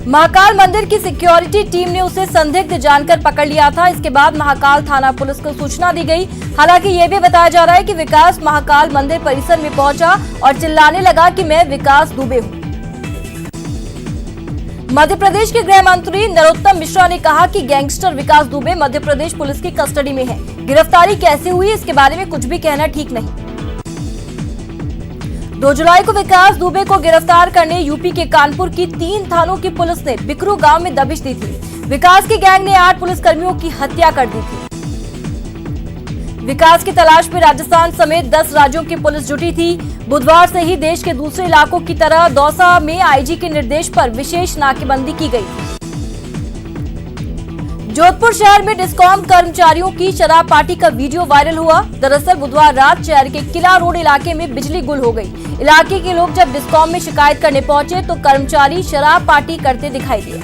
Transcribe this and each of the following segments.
महाकाल मंदिर की security team ने उसे संदिग्ध जानकर पकड़ लिया था। इसके बाद महाकाल थाना पुलिस को सूचना दी गई। हालांकि ये भी बताया जा रहा है कि विकास महाकाल मंदिर परिसर में पहुंचा और चिल्लाने लगा कि मैं विकास दुबे हूं। मध्य प्रदेश के गृह मंत्री नरोत्तम मिश्रा ने कहा कि गैंगस्टर विकास दुबे मध्य प्रदेश पुलिस की कस्टडी में है। गिरफ्तारी कैसे हुई इसके बारे में कुछ भी कहना ठीक नहीं। 2 जुलाई को विकास दुबे को गिरफ्तार करने यूपी के कानपुर की 3 थानों की पुलिस ने बिकरू गांव में दबिश दी थी। विकास के गैंग ने 8 पुलिसकर्मियों की हत्या कर दी थी। विकास की तलाश में राजस्थान समेत 10 राज्यों की पुलिस जुटी थी। बुधवार से ही देश के दूसरे इलाकों की तरह दौसा में आईजी के निर्देश पर विशेष नाकेबंदी की गई। जोधपुर शहर में डिस्कॉम कर्मचारियों की शराब पार्टी का वीडियो वायरल हुआ। दरअसल बुधवार रात शहर के किला रोड इलाके में बिजली गुल हो गई। इलाके के लोग जब डिस्कॉम में शिकायत करने पहुंचे तो कर्मचारी शराब पार्टी करते दिखाई दिए।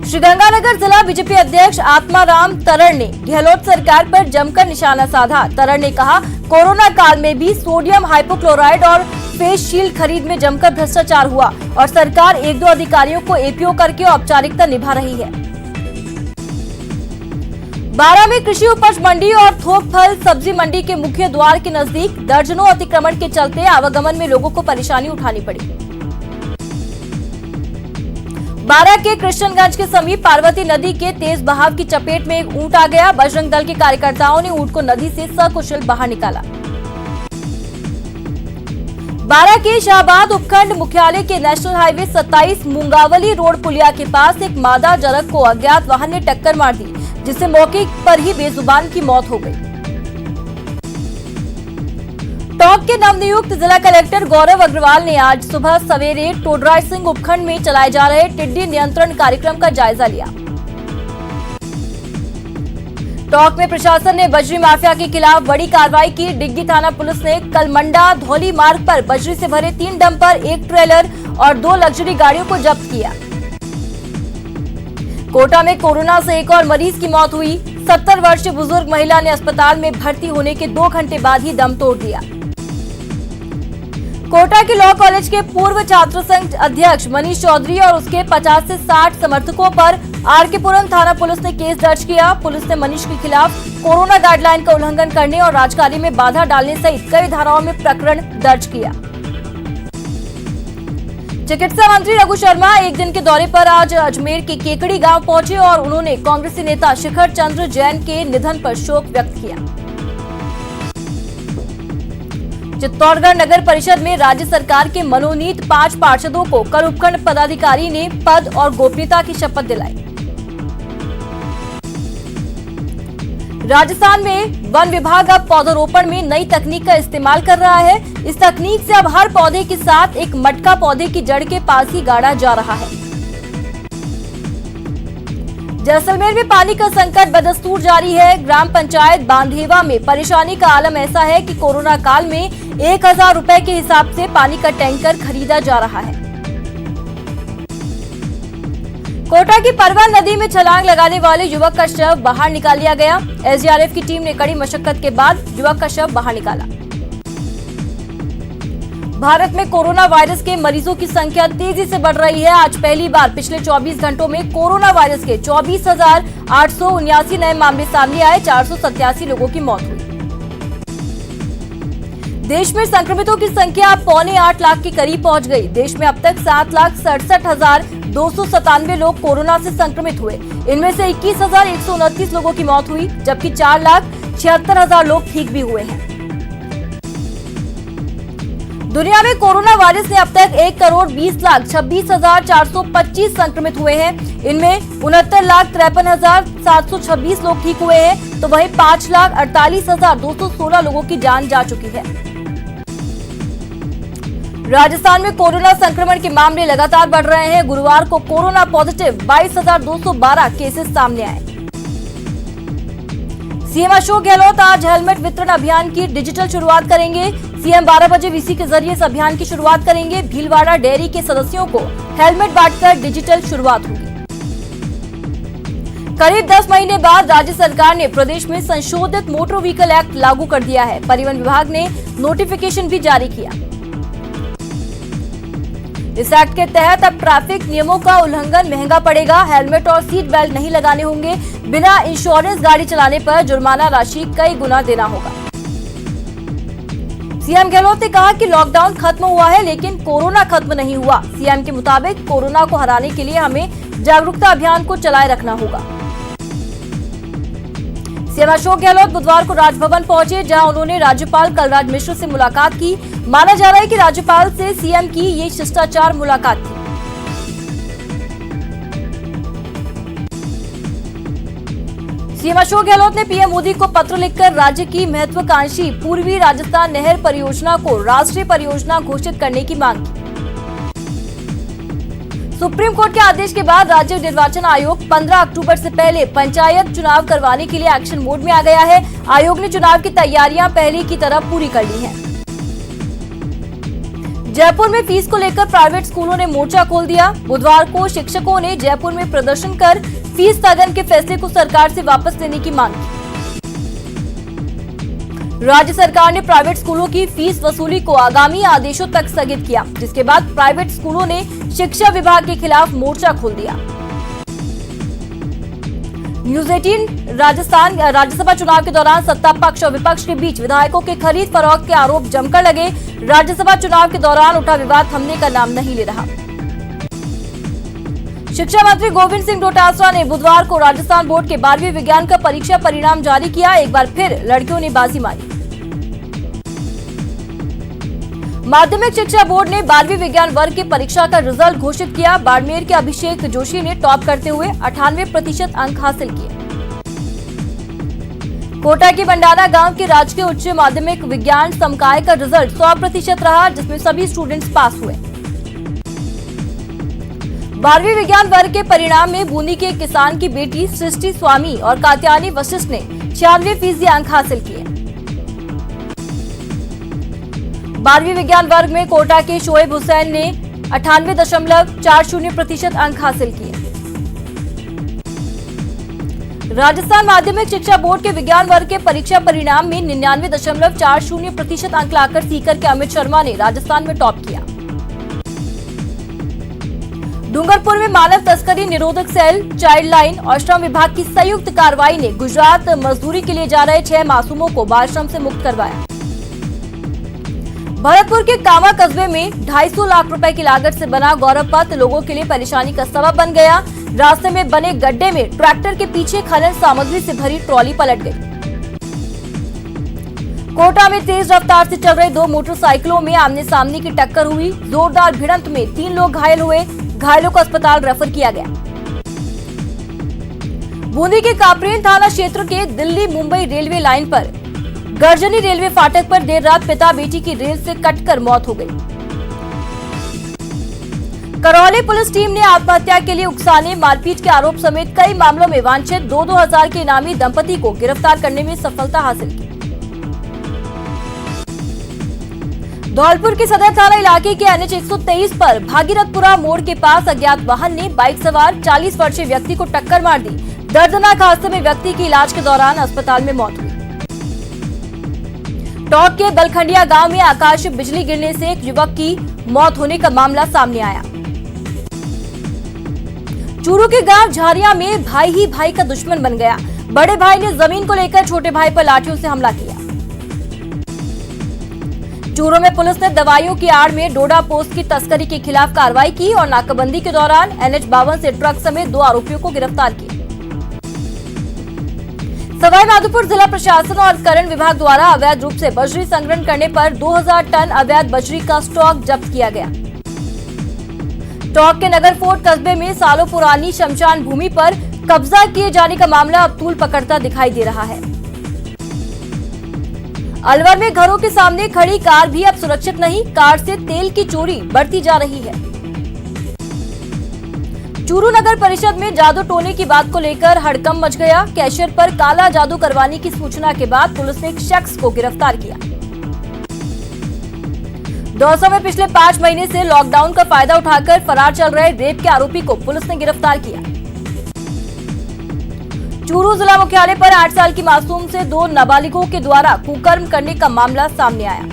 श्रीगंगानगर जिला बीजेपी अध्यक्ष आत्माराम तरड़ ने गहलोत सरकार पर जमकर निशाना साधा। तरड़ ने कहा, कोरोना काल में भी सोडियम हाइपोक्लोराइड और फेस शील्ड खरीद में जमकर भ्रष्टाचार हुआ और सरकार 1-2 अधिकारियों को एपीओ करके औपचारिकता निभा रही है। बारां में कृषि उपज मंडी और थोक फल सब्जी मंडी के मुख्य द्वार के नजदीक दर्जनों अतिक्रमण के चलते आवागमन में लोगों को परेशानी उठानी पड़ी। बारां के कृष्णगंज के समीप पार्वती नदी के तेज बहाव की चपेट में एक ऊंट आ गया। बजरंग दल के कार्यकर्ताओं ने ऊंट को नदी से सकुशल बाहर निकाला। बारां के शाहबाद उपखंड मुख्यालय के नेशनल हाईवे 27 मुंगावली रोड पुलिया के पास एक मादा जरग को अज्ञात वाहन ने टक्कर मार दी, जिससे मौके पर ही बेजुबान की मौत हो गई। टोंक के नवनियुक्त जिला कलेक्टर गौरव अग्रवाल ने आज सुबह सवेरे टोडराय सिंह उपखंड में चलाए जा रहे टिड्डी नियंत्रण कार्यक्रम का जायजा लिया। टोंक में प्रशासन ने बजरी माफिया के खिलाफ बड़ी कार्रवाई की। डिग्गी थाना पुलिस ने कलमंडा धौली मार्ग पर बजरी से भरे 3 डंपर, 1 ट्रेलर और 2 लग्जरी गाड़ियों को जब्त किया। कोटा में कोरोना से एक और मरीज की मौत हुई। 70 वर्षीय बुजुर्ग महिला ने अस्पताल में भर्ती होने के 2 घंटे बाद ही दम तोड़ दिया। कोटा के लॉ कॉलेज के पूर्व छात्र संघ अध्यक्ष मनीष चौधरी और उसके 50 से 60 समर्थकों पर आरकेपुरम थाना पुलिस ने केस दर्ज किया। पुलिस ने मनीष के खिलाफ कोरोना गाइडलाइन का उल्लंघन करने और राजकार्य में बाधा डालने सहित कई धाराओं में प्रकरण दर्ज किया। चिकित्सा मंत्री रघु शर्मा एक दिन के दौरे पर आज अजमेर के केकड़ी गांव पहुंचे और उन्होंने कांग्रेसी नेता शिखर चंद्र जैन के निधन पर शोक व्यक्त किया। चित्तौड़गढ़ नगर परिषद में राज्य सरकार के मनोनीत 5 पार्षदों को कल उपखंड पदाधिकारी ने पद और गोपनीयता की शपथ दिलाई। राजस्थान में वन विभाग अब पौधरोपण में नई तकनीक का इस्तेमाल कर रहा है। इस तकनीक से अब हर पौधे के साथ एक मटका पौधे की जड़ के पास ही गाड़ा जा रहा है। जैसलमेर में पानी का संकट बदस्तूर जारी है। ग्राम पंचायत बांधेवा में परेशानी का आलम ऐसा है कि कोरोना काल में 1000 रुपए के हिसाब से पानी का टैंकर खरीदा जा रहा है। कोटा की परवन नदी में छलांग लगाने वाले युवक का शव बाहर निकाल लिया गया। एसडीआरएफ की टीम ने कड़ी मशक्कत के बाद युवक का शव बाहर निकाला। भारत में कोरोना वायरस के मरीजों की संख्या तेजी से बढ़ रही है। आज पहली बार पिछले 24 घंटों में कोरोना वायरस के 24,879 नए मामले सामने आए। 487 लोगों की मौत हुई। देश में संक्रमितों की संख्या अब 7.25 लाख के करीब पहुंच गई। देश में अब तक 7,67,297 लोग कोरोना से संक्रमित हुए। इनमें से 21,129 लोगों की मौत हुई, जबकि 4,76,000 लोग ठीक भी हुए हैं। दुनिया में कोरोना वायरस ने अब तक 1,20,26,425 संक्रमित हुए हैं। इनमें 69,53,726 लोग ठीक हुए हैं, तो वहीं 5,48,216 लोगों की जान जा चुकी है। राजस्थान में कोरोना संक्रमण के मामले लगातार बढ़ रहे हैं। गुरुवार को कोरोना पॉजिटिव 22,212 केसेस सामने आए। सीएम अशोक गहलोत आज हेलमेट वितरण अभियान की डिजिटल शुरुआत करेंगे। सीएम 12 बजे वीसी के जरिए इस अभियान की शुरुआत करेंगे। भीलवाड़ा डेयरी के सदस्यों को हेलमेट बांटकर डिजिटल शुरुआत होगी। करीब 10 महीने बाद राज्य सरकार ने प्रदेश में संशोधित मोटर व्हीकल एक्ट लागू कर दिया है। परिवहन विभाग ने नोटिफिकेशन भी जारी किया। इस एक्ट के तहत अब ट्रैफिक नियमों का उल्लंघन महंगा पड़ेगा। हेलमेट और सीट बेल्ट नहीं लगाने होंगे। बिना इंश्योरेंस गाड़ी चलाने पर जुर्माना राशि कई गुना देना होगा। सीएम गहलोत ने कहा कि लॉकडाउन खत्म हुआ है, लेकिन कोरोना खत्म नहीं हुआ। सीएम के मुताबिक कोरोना को हराने के लिए हमें जागरूकता अभियान को चलाए रखना होगा। सीएम अशोक गहलोत बुधवार को राजभवन पहुंचे, जहां उन्होंने राज्यपाल कलराज मिश्र से मुलाकात की। माना जा रहा है कि राज्यपाल से सीएम की ये शिष्टाचार मुलाकात थी। सीएम अशोक गहलोत ने पीएम मोदी को पत्र लिखकर राज्य की महत्वाकांक्षी पूर्वी राजस्थान नहर परियोजना को राष्ट्रीय परियोजना घोषित करने की मांग की। सुप्रीम कोर्ट के आदेश के बाद राज्य निर्वाचन आयोग 15 अक्टूबर से पहले पंचायत चुनाव करवाने के लिए एक्शन मोड में आ गया है। आयोग ने चुनाव की तैयारियां पहले की तरह पूरी कर ली हैं। जयपुर में फीस को लेकर प्राइवेट स्कूलों ने मोर्चा खोल दिया। बुधवार को शिक्षकों ने जयपुर में प्रदर्शन कर फीस स्थगन के फैसले को सरकार से वापस लेने की मांग की। राज्य सरकार ने प्राइवेट स्कूलों की फीस वसूली को आगामी आदेशों तक स्थगित किया, जिसके बाद प्राइवेट स्कूलों ने शिक्षा विभाग के खिलाफ मोर्चा खोल दिया। न्यूज 18 राजस्थान राज्यसभा चुनाव के दौरान सत्ता पक्ष और विपक्ष के बीच विधायकों के खरीद फरोख्त के आरोप जमकर लगे। राज्यसभा चुनाव के दौरान उठा विवाद थमने का नाम नहीं ले रहा। शिक्षा मंत्री गोविंद सिंह डोटासरा ने बुधवार को राजस्थान बोर्ड के 12वीं विज्ञान का परीक्षा परिणाम जारी किया। एक बार फिर लड़कियों ने बाजी मारी। माध्यमिक शिक्षा बोर्ड ने 12वीं विज्ञान वर्ग की परीक्षा का रिजल्ट घोषित किया। बाड़मेर के अभिषेक जोशी ने टॉप करते हुए 98% अंक हासिल किए। कोटा के बंडारा गांव के राजकीय उच्च माध्यमिक विज्ञान संकाय का रिजल्ट 100% रहा, जिसमें सभी स्टूडेंट्स पास हुए। 12वीं विज्ञान वर्ग के परिणाम में बूंदी के किसान की बेटी सृष्टि स्वामी और कात्यायनी वशिष्ठ ने 96% अंक हासिल किए। 12वीं विज्ञान वर्ग में कोटा के शोएब हुसैन ने 98.40% अंक हासिल किए। राजस्थान माध्यमिक शिक्षा बोर्ड के विज्ञान वर्ग के परीक्षा परिणाम में 99.40% अंक लाकर सीकर के अमित शर्मा ने राजस्थान में टॉप किया। डूंगरपुर में मानव तस्करी निरोधक सेल, चाइल्ड लाइन और श्रम विभाग की संयुक्त कार्रवाई ने गुजरात मजदूरी के लिए जा रहे 6 मासूमों को बाल श्रम से मुक्त करवाया। भरतपुर के कामा कस्बे में 250 लाख रुपए की लागत से बना गौरव पथ लोगों के लिए परेशानी का सबब बन गया। रास्ते में बने गड्ढे में ट्रैक्टर के पीछे खनन सामग्री से भरी ट्रॉली पलट गई। कोटा में तेज रफ्तार से चल रहे 2 मोटरसाइकिलों में आमने सामने की टक्कर हुई। जोरदार भिड़ंत में 3 लोग घायल हुए। घायलों को अस्पताल रेफर किया गया। बूंदी के कापरेन थाना क्षेत्र के दिल्ली मुंबई रेलवे लाइन पर गर्जनी रेलवे फाटक पर देर रात पिता बेटी की रेल से कटकर मौत हो गई। करौली पुलिस टीम ने आत्महत्या के लिए उकसाने, मारपीट के आरोप समेत कई मामलों में वांछित 2-2 हजार के इनामी दंपति को गिरफ्तार करने में सफलता हासिल की। धौलपुर के सदर थाना इलाके के NH 123 पर भागीरथपुरा मोड़ के पास अज्ञात वाहन ने बाइक सवार 40 वर्षीय व्यक्ति को टक्कर मार दी। दर्दनाक हादसे में व्यक्ति की इलाज के दौरान अस्पताल में मौत हुई। टोंक के दलखंडिया गांव में आकाशीय बिजली गिरने से एक युवक की मौत होने का मामला सामने आया। चूरू के गांव झारिया में भाई ही भाई का दुश्मन बन गया। बड़े भाई ने जमीन को लेकर छोटे भाई पर लाठियों से हमला किया। चूरू में पुलिस ने दवाइयों की आड़ में डोडा पोस्त की तस्करी के खिलाफ कार्रवाई की और नाकाबंदी के दौरान NH 52 से ट्रक समेत 2 आरोपियों को गिरफ्तार किया। सवाई माधोपुर जिला प्रशासन और खनन विभाग द्वारा अवैध रूप से बजरी संग्रहण करने पर 2000 टन अवैध बजरी का स्टॉक जब्त किया गया। टोंक के नगर फोर्ट कस्बे में सालों पुरानी शमशान भूमि पर कब्जा किए जाने का मामला अब तूल पकड़ता दिखाई दे रहा है। अलवर में घरों के सामने खड़ी कार भी अब सुरक्षित नहीं। कार से तेल की चोरी बढ़ती जा रही है। चूरू नगर परिषद में जादू टोने की बात को लेकर हड़कंप मच गया। कैशियर पर काला जादू करवाने की सूचना के बाद पुलिस ने एक शख्स को गिरफ्तार किया। दौसा में पिछले 5 महीने से लॉकडाउन का फायदा उठाकर फरार चल रहे रेप के आरोपी को पुलिस ने गिरफ्तार किया। चूरू जिला मुख्यालय पर 8 साल की मासूम से 2 नाबालिगों के द्वारा कुकर्म करने का मामला सामने आया।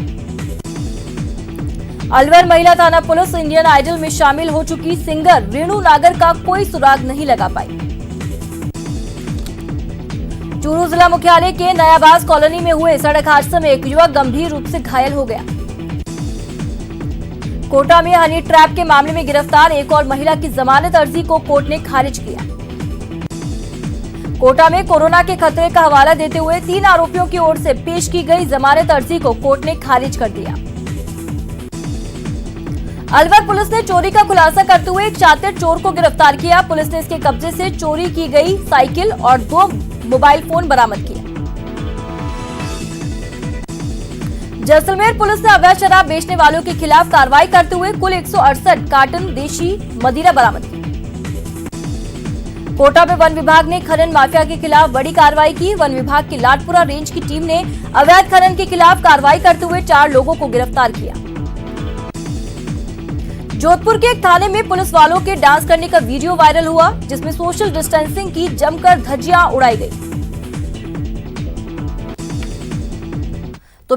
अलवर महिला थाना पुलिस इंडियन आइडल में शामिल हो चुकी सिंगर रेणु नागर का कोई सुराग नहीं लगा पाई। चूरू जिला मुख्यालय के नयाबाज कॉलोनी में हुए सड़क हादसे में एक युवक गंभीर रूप से घायल हो गया। कोटा में हनी ट्रैप के मामले में गिरफ्तार एक और महिला की जमानत अर्जी को कोर्ट ने खारिज किया। कोटा में कोरोना के खतरे का हवाला देते हुए 3 आरोपियों की ओर से पेश की गई जमानत अर्जी को कोर्ट ने खारिज कर दिया। अलवर पुलिस ने चोरी का खुलासा करते हुए एक शातिर चोर को गिरफ्तार किया। पुलिस ने इसके कब्जे से चोरी की गई साइकिल और 2 मोबाइल फोन बरामद किए। जैसलमेर पुलिस ने अवैध शराब बेचने वालों के खिलाफ कार्रवाई करते हुए कुल 168 कार्टन देशी मदिरा बरामद की। कोटा में वन विभाग ने खनन माफिया के खिलाफ बड़ी कार्रवाई की। वन विभाग की लाडपुरा रेंज की टीम ने अवैध खनन के खिलाफ कार्रवाई करते हुए 4 लोगों को गिरफ्तार किया। जोधपुर के एक थाने में पुलिस वालों के डांस करने का वीडियो वायरल हुआ, जिसमें सोशल डिस्टेंसिंग की जमकर धज्जियां उड़ाई गई। तो